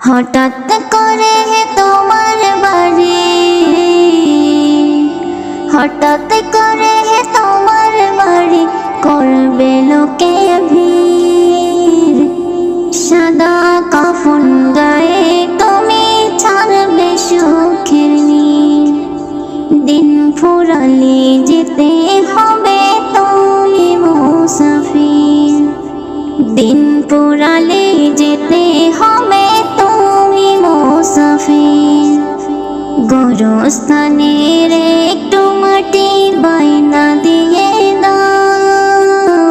হঠাৎ করে তোমার বাড়ি, হঠাৎ করে তোমার বাড়ি করবে লোকে ভিড়। সাদা কাফন গায়ে তুমি ছাড়বে সুখের নীড়। দিন ফুরালে যেতে হবে তুমি মুসাফির, দিন ফুরালে যেতে হবে তুমি মুসাফির। গোরস্থানের একটু মাটি বায়না দিয়ে দাও,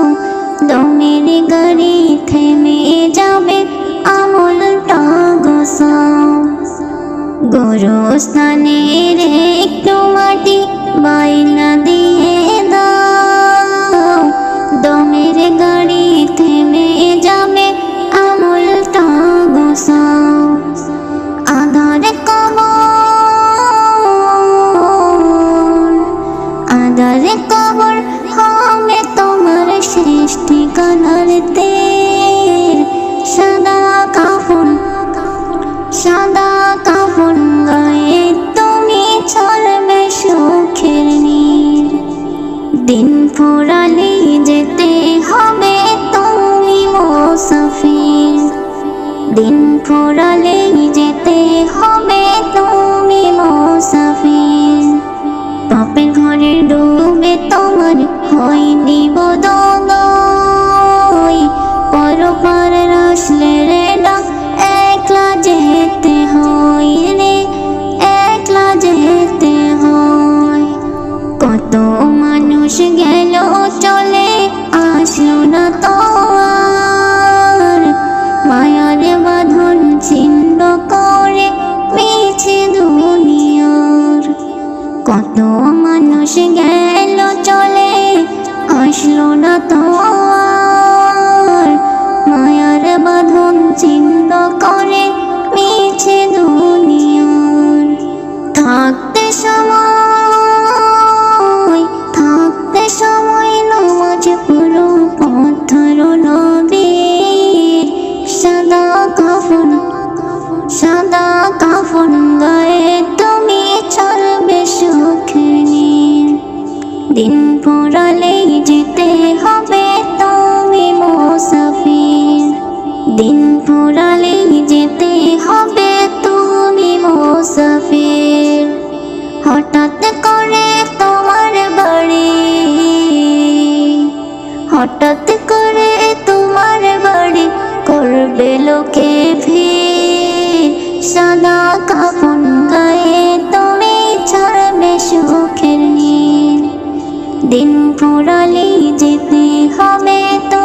দমের গাড়ি থেমে যাবে আমলটা গোছাও। গোরস্থানের একটু মাটি বায়না দিয়ে দাও, দমের গাড়ি থেমে যাবে আমলটা গোছাও। আধার কবর, আধার কবর হবে তোমার শেষ ঠিকানার তীর। সাদা কাফন, সাদা কাফন গায়ে তুমি চলবে সুখের নীড়। দিন ফুরালে যেতে হবে তুমি মুসাফির, দিন ফুরালে যেতে হবে তুমি মুসাফির। পাপের ঘরে ডুবে তোমার হয়নি বোধোদয়, পরপার আসলে রে ডাক একলা যেতে হয় রে, একলা যেতে হয়। কত মানুষ গেল চলে আসলো না তো আর, মায়ার বাঁধন ছিন্ন করে মিছে দুনিয়ার। কত মানুষ গেল চলে আসলো না তো আর, মায়ার বাঁধন ছিন্ন করে মিছে দুনিয়ার। থাকতে সময়, থাকতে সময় নামাজ পড়ো পথর নবীর। সাদা কাফন, সাদা কাফন গায়ে তুমি চলবে সুখের নীড়। দিন ফুরালে যেতে হবে তুমি মুসাফির, দিন ফুরালে যেতে হবে তুমি মুসাফির। হঠাৎ করে তোমার বাড়ি, হঠাৎ করে তোমার বাড়ি করবে লোকে ভিড়। সাদা কাফন গায়ে তুমি ছাড়বে সুখের নীড়। দিন ফুরালে যেতে হবে তো